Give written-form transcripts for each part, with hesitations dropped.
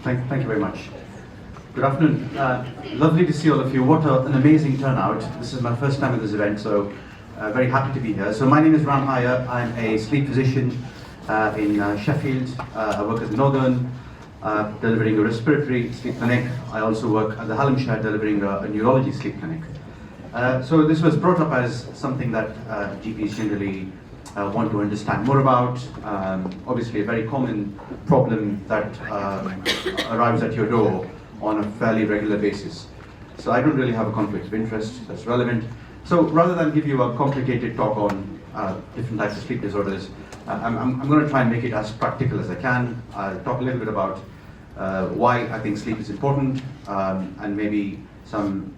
Thank you very much. Good afternoon. Lovely to see all of you. What an amazing turnout. This is my first time at this event, so very happy to be here. So my name is Ram Iyer. I'm a sleep physician in Sheffield. I work at the Northern, delivering a respiratory sleep clinic. I also work at the Hallamshire, delivering a neurology sleep clinic. So this was brought up as something that GPs generally want to understand more about. Obviously a very common problem that arrives at your door on a fairly regular basis. So I don't really have a conflict of interest that's relevant. So rather than give you a complicated talk on different types of sleep disorders, I'm going to try and make it as practical as I can. I'll talk a little bit about why I think sleep is important, and maybe some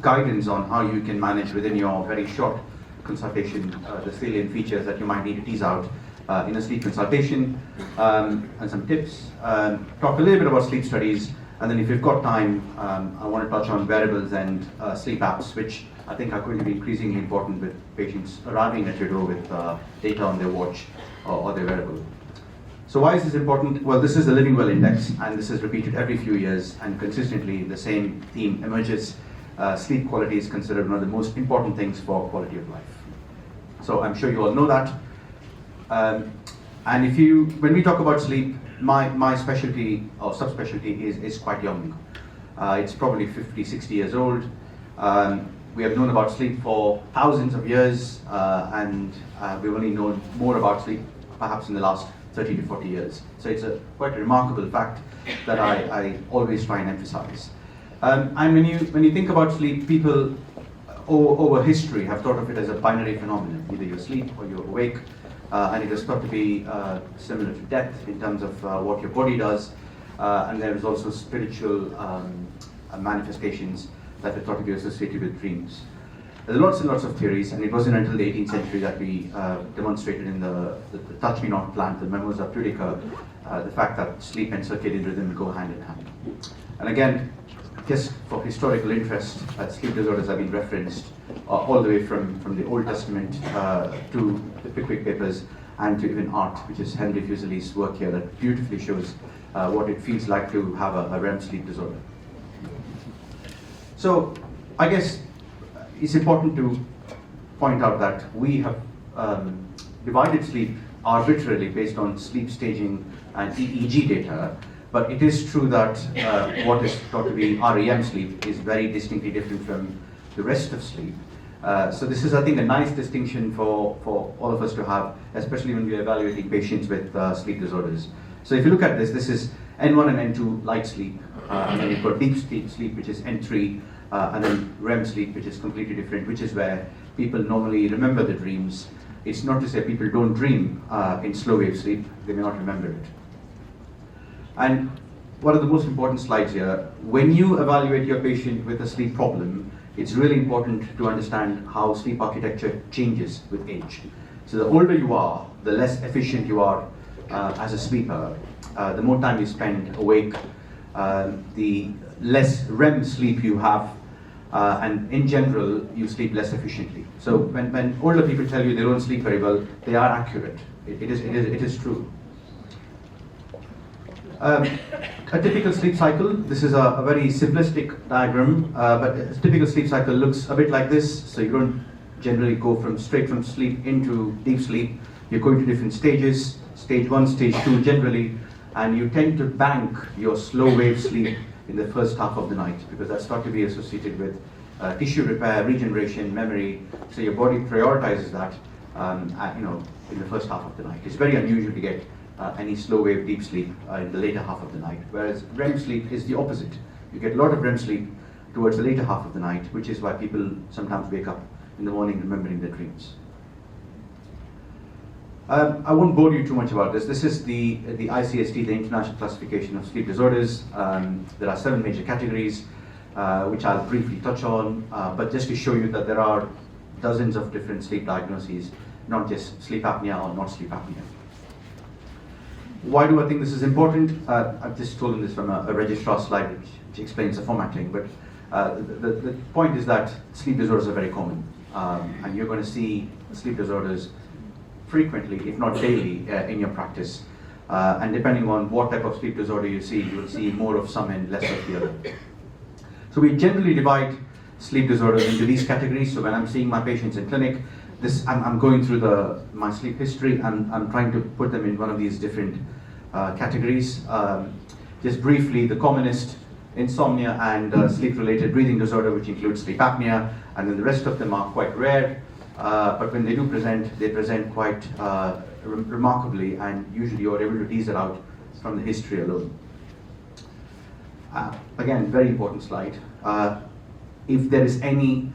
guidance on how you can manage within your very short consultation the salient features that you might need to tease out in a sleep consultation, and some tips. Talk a little bit about sleep studies, and then if you've got time, I want to touch on wearables and sleep apps, which I think are going to be increasingly important with patients arriving at your door with data on their watch or their wearable. So why is this important? Well, this is the Living Well Index, and this is repeated every few years, and consistently the same theme emerges. Sleep quality is considered one of the most important things for quality of life. So I'm sure you all know that. And when we talk about sleep, my specialty or subspecialty is quite young. It's probably 50, 60 years old. We have known about sleep for thousands of years, and we've only known more about sleep perhaps in the last 30 to 40 years. So it's quite a remarkable fact that I always try and emphasize. And when you think about sleep, people over history have thought of it as a binary phenomenon. Either you're asleep or you're awake, and it is thought to be similar to death in terms of what your body does. And there is also spiritual manifestations that are thought to be associated with dreams. There are lots and lots of theories, and it wasn't until the 18th century that we demonstrated in the Touch Me Not plant, the Memoirs of Pudica, the fact that sleep and circadian rhythm go hand in hand. And again, just for historical interest, sleep disorders have been referenced all the way from the Old Testament to the Pickwick Papers and to even art, which is Henry Fuseli's work here that beautifully shows what it feels like to have a REM sleep disorder. So I guess it's important to point out that we have divided sleep arbitrarily based on sleep staging and EEG data, but it is true that what is thought to be REM sleep is very distinctly different from the rest of sleep. So this is, I think, a nice distinction for all of us to have, especially when we're evaluating patients with sleep disorders. So if you look at this is N1 and N2 light sleep, and then you've got deep sleep, which is N3, and then REM sleep, which is completely different, which is where people normally remember the dreams. It's not to say people don't dream in slow wave sleep, they may not remember it. And one of the most important slides here, when you evaluate your patient with a sleep problem, it's really important to understand how sleep architecture changes with age. So the older you are, the less efficient you are as a sleeper. The more time you spend awake, the less REM sleep you have, and in general, you sleep less efficiently. So when older people tell you they don't sleep very well, they are accurate. It is true. A typical sleep cycle, this is a very simplistic diagram, but a typical sleep cycle looks a bit like this. So you don't generally go straight from sleep into deep sleep. You're going to different stages, stage 1, stage 2 generally, and you tend to bank your slow wave sleep in the first half of the night, because that's thought to be associated with tissue repair, regeneration, memory. So your body prioritizes that in the first half of the night. It's very unusual to get any slow wave deep sleep in the later half of the night, whereas REM sleep is the opposite. You get a lot of REM sleep towards the later half of the night, which is why people sometimes wake up in the morning remembering their dreams. I won't bore you too much about this. This is the ICSD, the International Classification of Sleep Disorders. There are 7 major categories, which I'll briefly touch on, but just to show you that there are dozens of different sleep diagnoses, not just sleep apnea or not sleep apnea. Why do I think this is important? I've just stolen this from a registrar slide which explains the formatting, but the point is that sleep disorders are very common, and you're going to see sleep disorders frequently, if not daily, in your practice. And depending on what type of sleep disorder you see, you will see more of some and less of the other. So we generally divide sleep disorders into these categories. So when I'm seeing my patients in clinic, I'm going through my sleep history, and I'm trying to put them in one of these different categories. Just briefly, the commonest, insomnia and sleep-related breathing disorder, which includes sleep apnea, and then the rest of them are quite rare. But when they do present, they present quite remarkably, and usually you're able to tease it out from the history alone. Again, very important slide. If there is any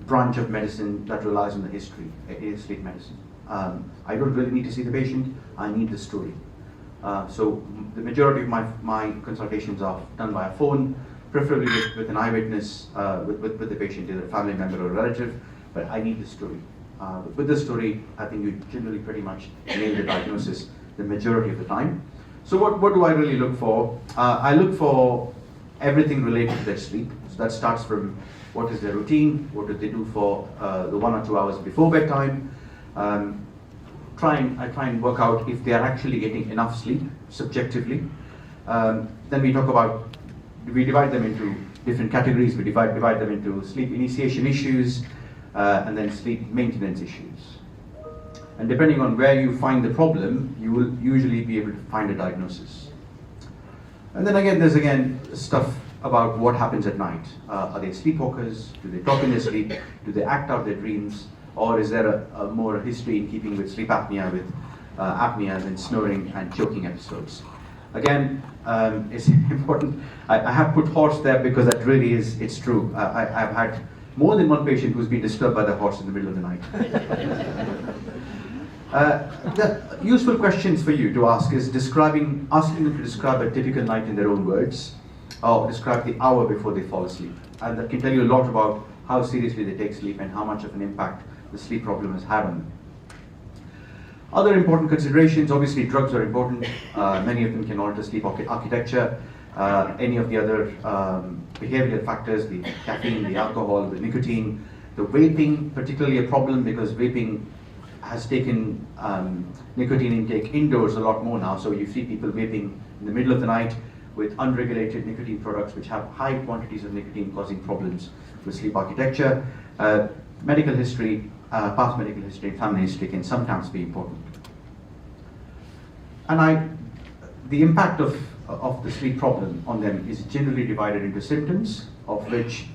branch of medicine that relies on the history, it is sleep medicine. I don't really need to see the patient, I need the story. So the majority of my consultations are done by a phone, preferably with an eyewitness, with the patient, either a family member or a relative, but I need the story. With the story, I think you generally pretty much nail the diagnosis the majority of the time. So what do I really look for? I look for everything related to their sleep. So that starts from what is their routine, what do they do for the 1 or 2 hours before bedtime. I try and work out if they are actually getting enough sleep subjectively. Then we talk about, we divide them into different categories. We divide them into sleep initiation issues and then sleep maintenance issues. And depending on where you find the problem, you will usually be able to find a diagnosis. And then again, there's stuff about what happens at night. Are they sleepwalkers? Do they talk in their sleep? Do they act out their dreams? Or is there a more history in keeping with sleep apnea, with apneas and snoring and choking episodes? Again, it's important. I have put horse there because that really it's true. I've had more than one patient who's been disturbed by the horse in the middle of the night. The useful questions for you to ask is asking them to describe a typical night in their own words, or describe the hour before they fall asleep. And that can tell you a lot about how seriously they take sleep and how much of an impact the sleep problem has had on them. Other important considerations, obviously drugs are important. Many of them can alter sleep architecture. Any of the other behavioral factors, the caffeine, the alcohol, the nicotine, the vaping, particularly a problem because vaping has taken nicotine intake indoors a lot more now. So you see people vaping in the middle of the night with unregulated nicotine products which have high quantities of nicotine causing problems with sleep architecture. Medical history, past medical history, family history can sometimes be important. And the impact of the sleep problem on them is generally divided into symptoms, of which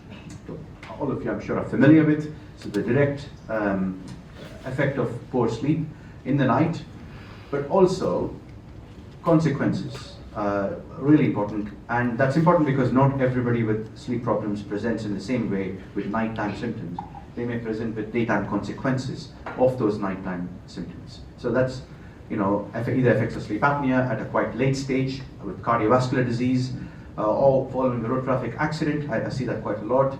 all of you I'm sure are familiar with. So the direct effect of poor sleep in the night, but also consequences, really important. And that's important because not everybody with sleep problems presents in the same way with nighttime symptoms. They may present with daytime consequences of those nighttime symptoms. So that's, either effects of sleep apnea at a quite late stage with cardiovascular disease, or following a road traffic accident. I see that quite a lot.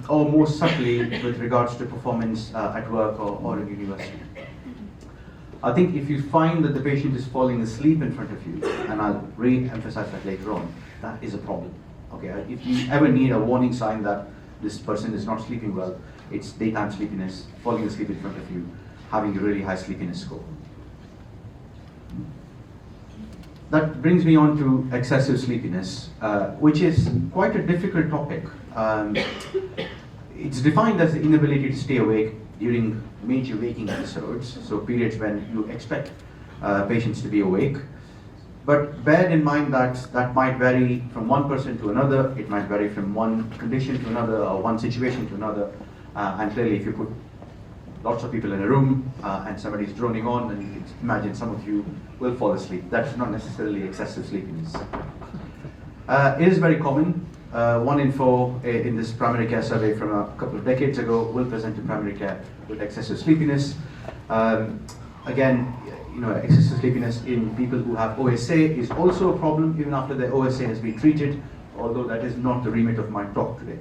Or more subtly with regards to performance at work or in university. I think if you find that the patient is falling asleep in front of you, and I'll re-emphasize that later on, that is a problem. Okay, if you ever need a warning sign that this person is not sleeping well, it's daytime sleepiness, falling asleep in front of you, having a really high sleepiness score. That brings me on to excessive sleepiness, which is quite a difficult topic. It's defined as the inability to stay awake during major waking episodes, so periods when you expect patients to be awake. But bear in mind that might vary from one person to another, it might vary from one condition to another, or one situation to another, and clearly if you put lots of people in a room and somebody's droning on, then you can imagine some of you will fall asleep. That's not necessarily excessive sleepiness. It is very common. 1 in 4 in this primary care survey from a couple of decades ago will present to primary care with excessive sleepiness. Again, excessive sleepiness in people who have OSA is also a problem even after their OSA has been treated, although that is not the remit of my talk today.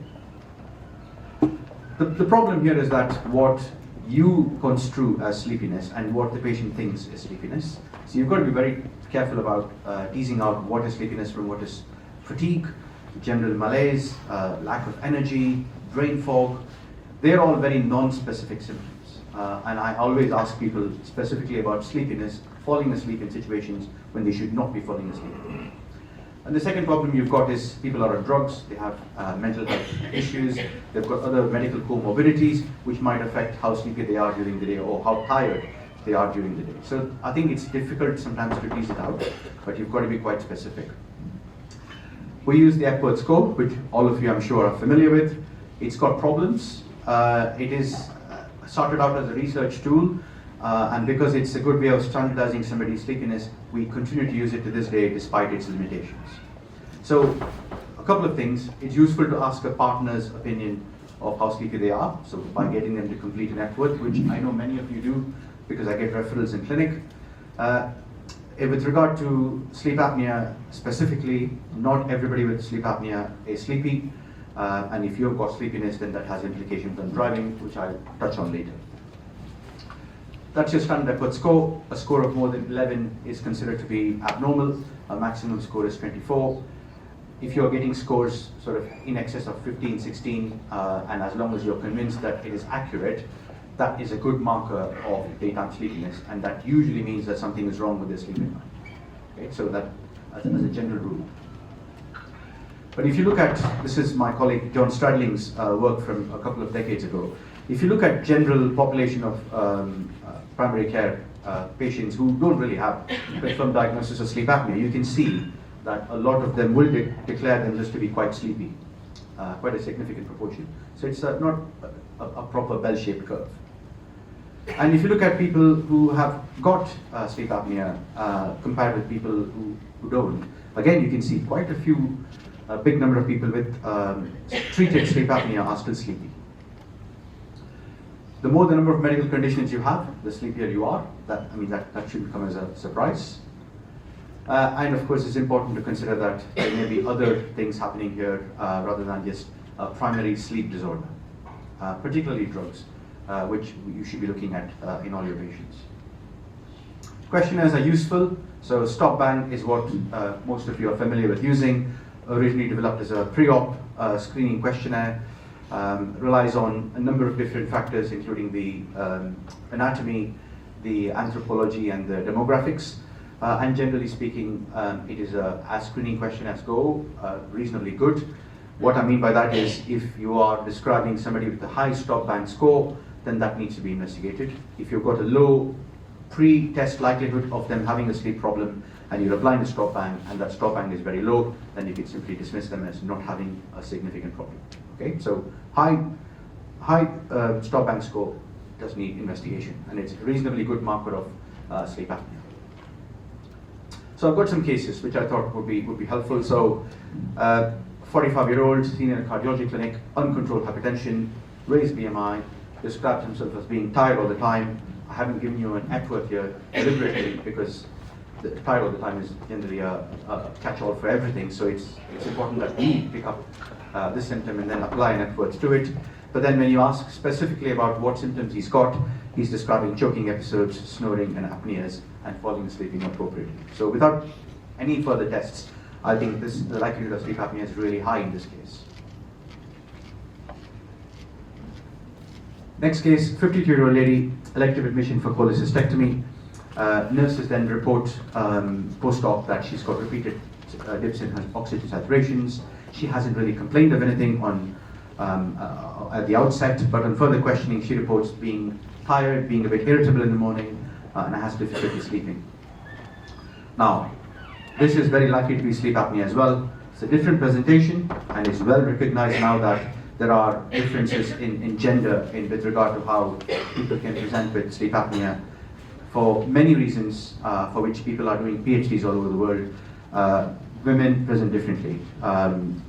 The problem here is that what you construe as sleepiness and what the patient thinks is sleepiness. So you've got to be very careful about teasing out what is sleepiness from what is fatigue, general malaise, lack of energy, brain fog. They're all very non-specific symptoms. And I always ask people specifically about sleepiness, falling asleep in situations when they should not be falling asleep. And the second problem you've got is people are on drugs, they have mental health issues, they've got other medical comorbidities which might affect how sleepy they are during the day or how tired they are during the day. So I think it's difficult sometimes to tease it out, but you've got to be quite specific. We use the Epworth score, which all of you I'm sure are familiar with. It's got problems. It is started out as a research tool, and because it's a good way of standardizing somebody's sleepiness, we continue to use it to this day despite its limitations. So a couple of things. It's useful to ask a partner's opinion of how sleepy they are, so by getting them to complete an Epworth, which I know many of you do because I get referrals in clinic. With regard to sleep apnea specifically, not everybody with sleep apnea is sleepy, and if you've got sleepiness, then that has implications on driving, which I'll touch on later. That's your standard Epworth score. A score of more than 11 is considered to be abnormal. A maximum score is 24. If you're getting scores sort of in excess of 15, 16, and as long as you're convinced that it is accurate, that is a good marker of daytime sleepiness, and that usually means that something is wrong with the sleeping mind. Okay, so that as a general rule. But if you look at, this is my colleague John Stradling's work from a couple of decades ago. If you look at general population of primary care patients who don't really have a confirmed diagnosis of sleep apnea, you can see that a lot of them will declare them just to be quite sleepy, quite a significant proportion. So it's not a proper bell-shaped curve. And if you look at people who have got sleep apnea compared with people who don't, again you can see quite a big number of people with treated sleep apnea are still sleepy. The more the number of medical conditions you have, the sleepier you are. That shouldn't come as a surprise. And of course, it's important to consider that there may be other things happening here rather than just a primary sleep disorder, particularly drugs, which you should be looking at in all your patients. Questionnaires are useful. So stop bang is what most of you are familiar with using. Originally developed as a pre-op screening questionnaire. Relies on a number of different factors, including the anatomy, the anthropology, and the demographics. And generally speaking, it is as screening questionnaires go, reasonably good. What I mean by that is, if you are describing somebody with a high stop bang score, then that needs to be investigated. If you've got a low pre-test likelihood of them having a sleep problem, and you're applying a stop bang, and that stop bang is very low, then you can simply dismiss them as not having a significant problem. Okay, so high stop bang score does need investigation, and it's a reasonably good marker of sleep apnea. So I've got some cases which I thought would be helpful. So 45-year-old seen in a cardiology clinic, uncontrolled hypertension, raised BMI, described himself as being tired all the time. I haven't given you an Epworth here deliberately because the tired all the time is generally a catch-all for everything. So it's important that we pick up this symptom and then apply an Epworth to it. But then when you ask specifically about what symptoms he's got, he's describing choking episodes, snoring, and apneas, and falling asleep inappropriately. So without any further tests, I think the likelihood of sleep apnea is really high in this case. Next case, 52-year-old lady, elective admission for cholecystectomy. Nurses then report post-op that she's got repeated dips in her oxygen saturations. She hasn't really complained of anything at the outset, but on further questioning, she reports being tired, being a bit irritable in the morning, and has difficulty sleeping. Now, this is very likely to be sleep apnea as well. It's a different presentation, and it's well recognized now that there are differences in gender with regard to how people can present with sleep apnea for many reasons for which people are doing PhDs all over the world. Women present differently.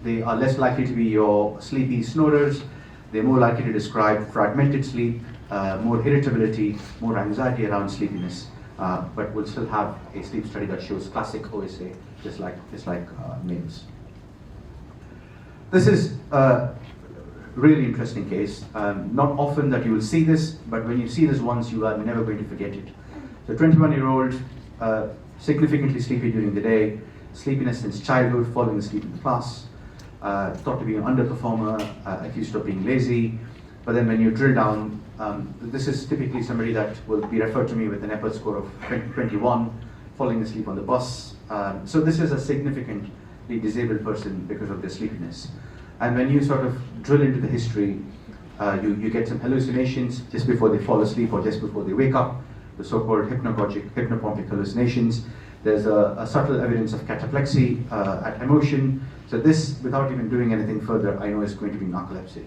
They are less likely to be your sleepy snorers. They're more likely to describe fragmented sleep, more irritability, more anxiety around sleepiness, but will still have a sleep study that shows classic OSA, just like males. This is a really interesting case. Not often that you will see this, but when you see this once, you are never going to forget it. So 21-year-old, significantly sleepy during the day, sleepiness since childhood, falling asleep in class, thought to be an underperformer, accused of being lazy. But then when you drill down, This is typically somebody that will be referred to me with an Epworth score of 21, falling asleep on the bus. So this is a significantly disabled person because of their sleepiness. And when you sort of drill into the history, you get some hallucinations just before they fall asleep or just before they wake up, the so-called hypnopompic hallucinations. There's a subtle evidence of cataplexy at emotion. So this, without even doing anything further, I know is going to be narcolepsy.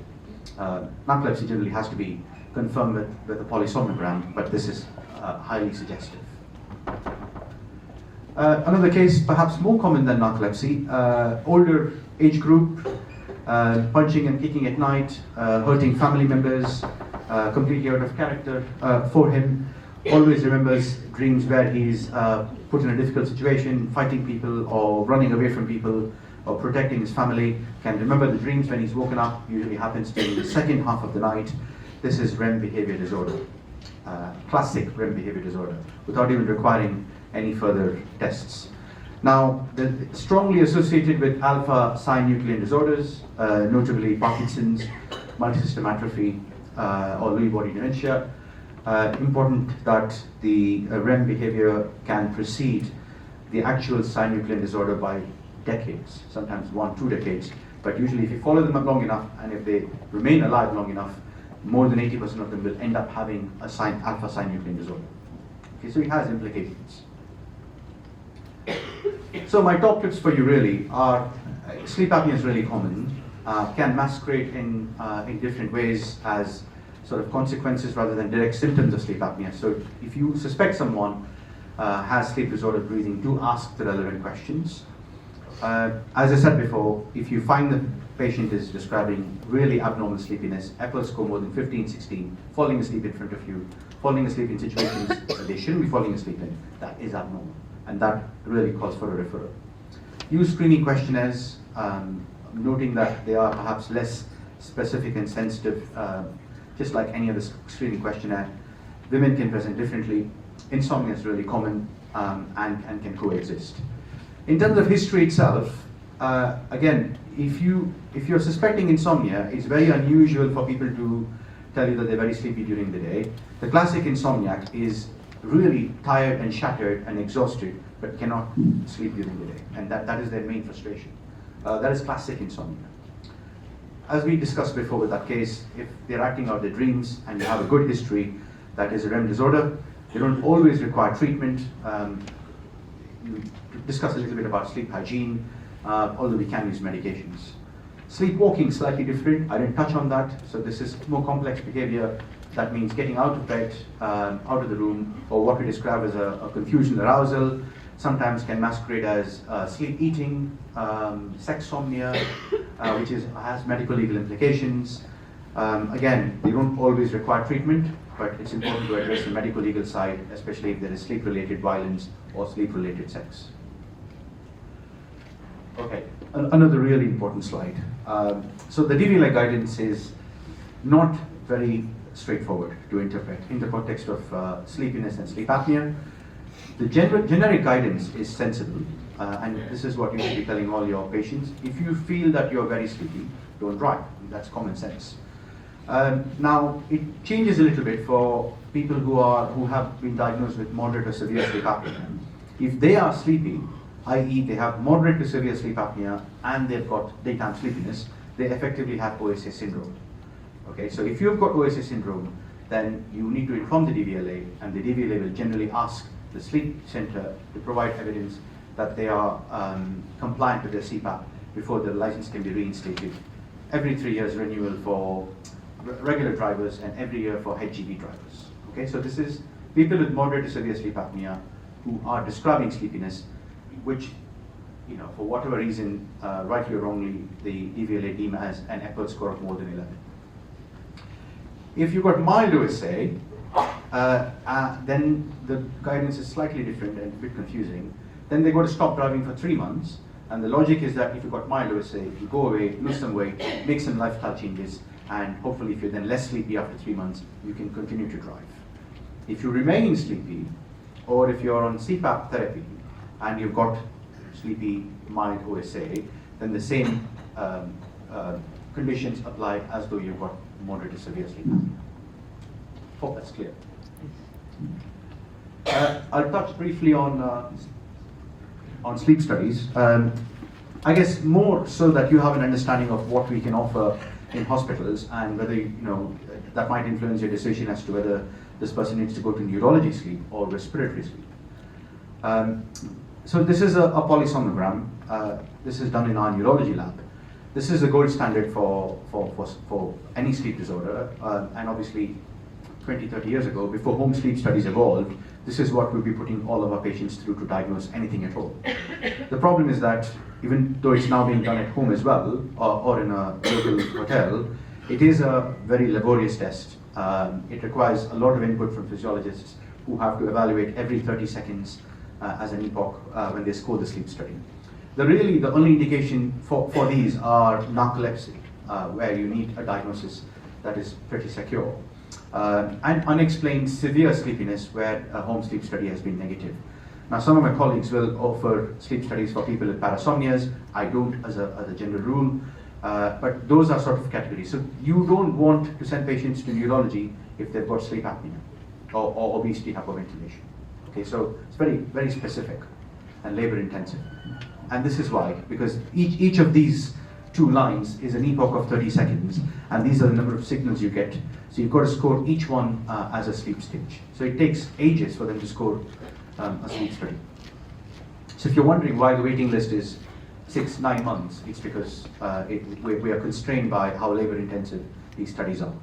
Narcolepsy generally has to be confirmed with a polysomnogram, but this is highly suggestive. Another case, perhaps more common than narcolepsy, older age group, punching and kicking at night, hurting family members, completely out of character for him, always remembers dreams where he's put in a difficult situation, fighting people or running away from people or protecting his family, can remember the dreams when he's woken up, usually happens during the second half of the night. This is REM behavior disorder, classic REM behavior disorder, without even requiring any further tests. Now, they're strongly associated with alpha-synuclein disorders, notably Parkinson's, multisystem atrophy, or Lewy body dementia. Important that the REM behavior can precede the actual synuclein disorder by decades, sometimes 1-2 decades. But usually if you follow them up long enough and if they remain alive long enough, more than 80% of them will end up having a alpha-synuclein disorder. Okay, so it has implications. So my top tips for you really are, sleep apnea is really common, can masquerade in different ways as sort of consequences rather than direct symptoms of sleep apnea. So if you suspect someone has sleep disordered breathing, do ask the relevant questions. As I said before, if you find the patient is describing really abnormal sleepiness, Epworth score more than 15, 16, falling asleep in front of you, falling asleep in situations that they shouldn't be falling asleep in, that is abnormal. And that really calls for a referral. Use screening questionnaires, noting that they are perhaps less specific and sensitive, just like any other screening questionnaire. Women can present differently. Insomnia is really common and can coexist. In terms of history itself, again, if you're suspecting insomnia, it's very unusual for people to tell you that they're very sleepy during the day. The classic insomniac is really tired and shattered and exhausted, but cannot sleep during the day. And that is their main frustration. That is classic insomnia. As we discussed before with that case, if they're acting out their dreams and you have a good history, that is a REM disorder. They don't always require treatment. You discuss a little bit about sleep hygiene, although we can use medications. Sleepwalking is slightly different. I didn't touch on that. So this is more complex behavior. That means getting out of bed, out of the room, or what we describe as a confusion arousal. Sometimes can masquerade as sleep eating, sexsomnia, which has medical legal implications. Again, they don't always require treatment, but it's important to address the medical legal side, especially if there is sleep-related violence or sleep-related sex. Okay, another really important slide. So the DVLA guidance is not very straightforward to interpret in the context of sleepiness and sleep apnea. The generic guidance is sensible, and this is what you should be telling all your patients. If you feel that you're very sleepy, don't drive. That's common sense. Now, it changes a little bit for people who have been diagnosed with moderate or severe sleep apnea. If they are sleepy, i.e. they have moderate to severe sleep apnea and they've got daytime sleepiness, they effectively have OSA syndrome. Okay, so if you've got OSA syndrome, then you need to inform the DVLA, and the DVLA will generally ask the sleep center to provide evidence that they are compliant with their CPAP before the license can be reinstated. Every 3 years renewal for regular drivers and every year for HGV drivers. Okay, so this is people with moderate to severe sleep apnea who are describing sleepiness, which, you know, for whatever reason, rightly or wrongly, the DVLA deem as an Epworth score of more than 11. If you've got mild OSA, then the guidance is slightly different and a bit confusing. Then they got to stop driving for 3 months, and the logic is that if you've got mild OSA, you go away, lose some weight, make some lifestyle changes, and hopefully if you're then less sleepy after 3 months, you can continue to drive. If you remain sleepy, or if you're on CPAP therapy, and you've got sleepy mild OSA, then the same conditions apply as though you've got moderate to severe sleep apnea. Hope that's clear. I'll touch briefly on sleep studies. I guess more so that you have an understanding of what we can offer in hospitals and whether that might influence your decision as to whether this person needs to go to neurology sleep or respiratory sleep. So this is a polysomnogram. This is done in our neurology lab. This is the gold standard for any sleep disorder, and obviously 20, 30 years ago, before home sleep studies evolved, this is what we'll be putting all of our patients through to diagnose anything at all. The problem is that even though it's now being done at home as well, or in a local hotel, it is a very laborious test. It requires a lot of input from physiologists who have to evaluate every 30 seconds as an epoch when they score the sleep study. The only indication for these are narcolepsy, where you need a diagnosis that is pretty secure, and unexplained severe sleepiness, where a home sleep study has been negative. Now, some of my colleagues will offer sleep studies for people with parasomnias. I don't, as a general rule, but those are sort of categories. So you don't want to send patients to neurology if they've got sleep apnea or obesity, hypoventilation. Okay, so it's very, very specific and labor intensive. And this is why, because each of these two lines is an epoch of 30 seconds, and these are the number of signals you get. So you've got to score each one as a sleep stage. So it takes ages for them to score a sleep study. So if you're wondering why the waiting list is 6-9 months, it's because we are constrained by how labor intensive these studies are.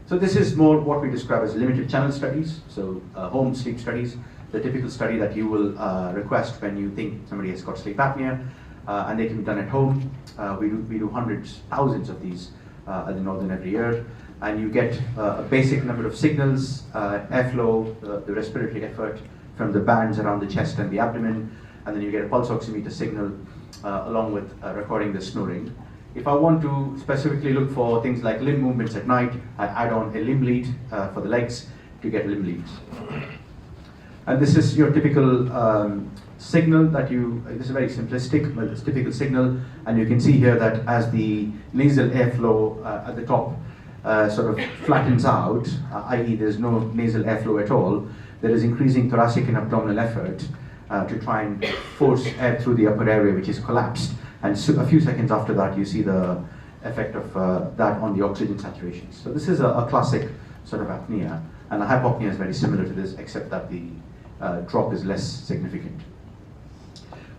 So this is more what we describe as limited channel studies, so home sleep studies, the typical study that you will request when you think somebody has got sleep apnea, and they can be done at home. We do hundreds, thousands of these at the Northern every year, and you get a basic number of signals, airflow, the respiratory effort from the bands around the chest and the abdomen, and then you get a pulse oximeter signal along with recording the snoring. If I want to specifically look for things like limb movements at night, I add on a limb lead for the legs to get limb leads. And this is your typical signal that this is very simplistic, but it's typical signal, and you can see here that as the nasal airflow at the top sort of flattens out, i.e. there's no nasal airflow at all, there is increasing thoracic and abdominal effort to try and force air through the upper airway, which is collapsed. And so a few seconds after that, you see the effect of that on the oxygen saturation. So this is a classic sort of apnea, and a hypopnea is very similar to this, except that the drop is less significant.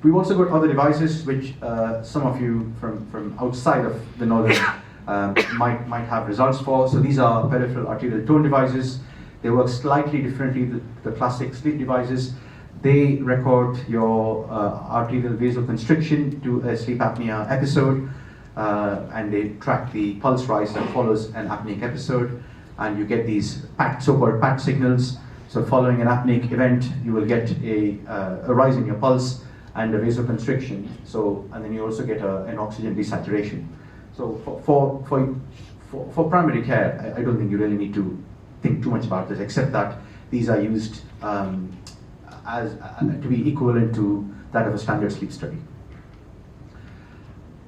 We've also got other devices which some of you from outside of the Northern might have results for. So these are peripheral arterial tone devices. They work slightly differently than the classic sleep devices. They record your arterial vasoconstriction to a sleep apnea episode, and they track the pulse rise that follows an apneic episode, and you get these so-called PAT signals. So following an apneic event, you will get a rise in your pulse and a vasoconstriction. So, and then you also get an oxygen desaturation. So for primary care, I don't think you really need to think too much about this, except that these are used to be equivalent to that of a standard sleep study.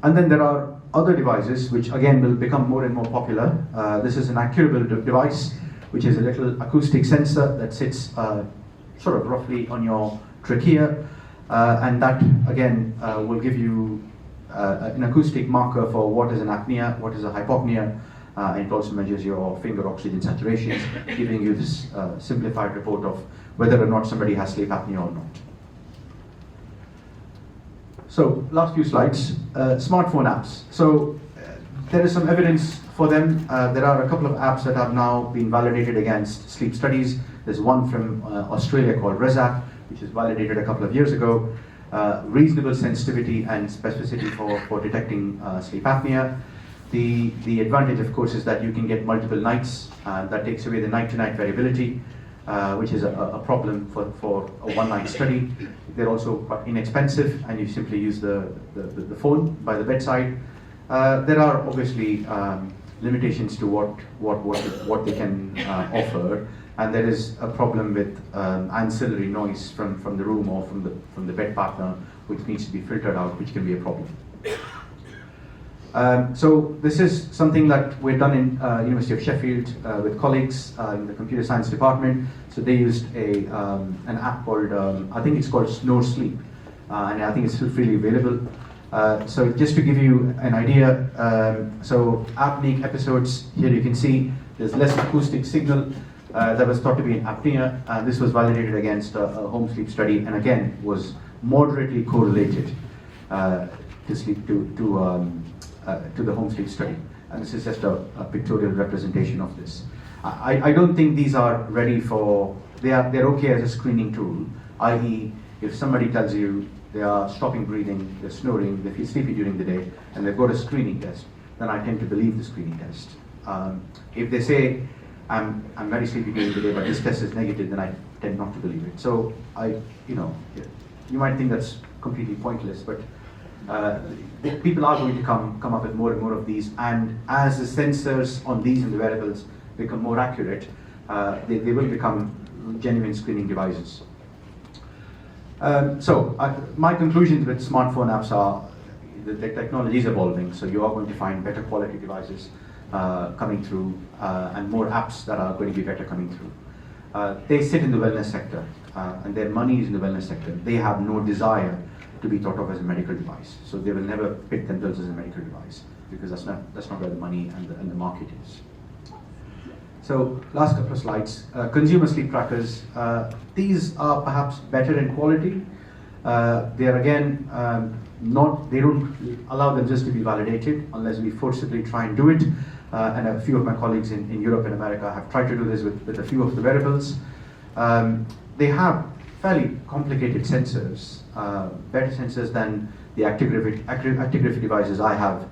And then there are other devices which again will become more and more popular. This is an accurable device, which is a little acoustic sensor that sits sort of roughly on your trachea, and that again will give you an acoustic marker for what is an apnea, what is a hypopnea, and it also measures your finger oxygen saturations, giving you this simplified report of whether or not somebody has sleep apnea or not. So, last few slides, smartphone apps. So, there is some evidence for them. There are a couple of apps that have now been validated against sleep studies. There's one from Australia called ResApp, which is validated a couple of years ago. Reasonable sensitivity and specificity for detecting sleep apnea. The advantage, of course, is that you can get multiple nights. That takes away the night-to-night variability, which is a problem for a one-night study. They're also quite inexpensive, and you simply use the phone by the bedside. There are obviously limitations to what they can offer, and there is a problem with ancillary noise from the room or from the bed partner, which needs to be filtered out, which can be a problem. So this is something that we've done in University of Sheffield with colleagues in the computer science department. So they used an app called, I think it's called Snore Sleep, and I think it's still freely available. So just to give you an idea, so apneic episodes, here you can see there's less acoustic signal that was thought to be in apnea, and this was validated against a home sleep study, and again was moderately correlated to sleep to the home sleep study. And this is just a pictorial representation of this. I don't think these are ready for, they're okay as a screening tool, i.e. if somebody tells you they are stopping breathing, they're snoring, they feel sleepy during the day, and they've got a screening test, then I tend to believe the screening test. If they say, I'm very sleepy during the day, but this test is negative, then I tend not to believe it. So you might think that's completely pointless, but people are going to come up with more and more of these, and as the sensors on these and the wearables become more accurate, they will become genuine screening devices. My conclusions with smartphone apps are the technology is evolving, so you are going to find better quality devices coming through, and more apps that are going to be better coming through. They sit in the wellness sector, and their money is in the wellness sector. They have no desire to be thought of as a medical device, so they will never pick themselves as a medical device, because that's not where the money and the market is. So last couple of slides, consumer sleep trackers. These are perhaps better in quality. They are again they don't allow them just to be validated unless we forcibly try and do it. And a few of my colleagues in Europe and America have tried to do this with a few of the wearables. They have fairly complicated sensors, better sensors than the actigraphy devices I have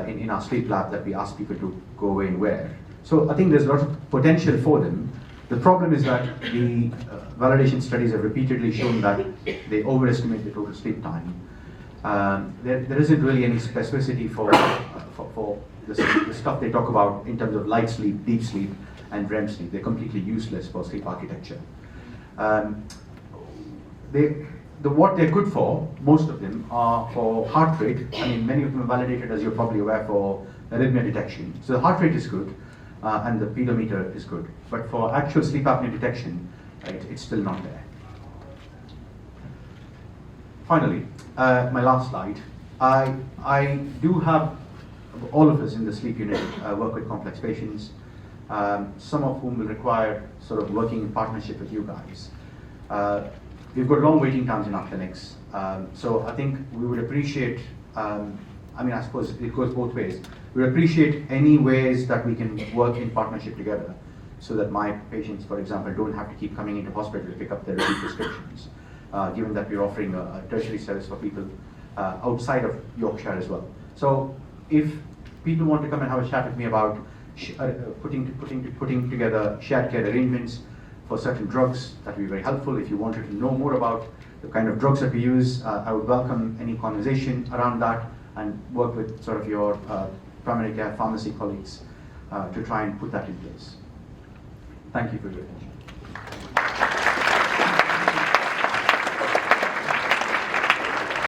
in our sleep lab that we ask people to go away and wear. So I think there's a lot of potential for them. The problem is that the validation studies have repeatedly shown that they overestimate the total sleep time. There isn't really any specificity for the stuff they talk about in terms of light sleep, deep sleep, and REM sleep. They're completely useless for sleep architecture. What they're good for, most of them, are for heart rate. I mean, many of them are validated, as you're probably aware, for arrhythmia detection. So the heart rate is good, and the pedometer is good. But for actual sleep apnea detection, it's still not there. Finally, my last slide. I do have, all of us in the sleep unit work with complex patients, some of whom will require sort of working in partnership with you guys. We've got long waiting times in our clinics, so I think we would appreciate, I suppose it goes both ways. We would appreciate any ways that we can work in partnership together, so that my patients, for example, don't have to keep coming into hospital to pick up their repeat prescriptions, given that we're offering a tertiary service for people outside of Yorkshire as well. So if people want to come and have a chat with me about putting together shared care arrangements for certain drugs, that would be very helpful. If you wanted to know more about the kind of drugs that we use, I would welcome any conversation around that and work with sort of your primary care pharmacy colleagues to try and put that in place. Thank you for your attention.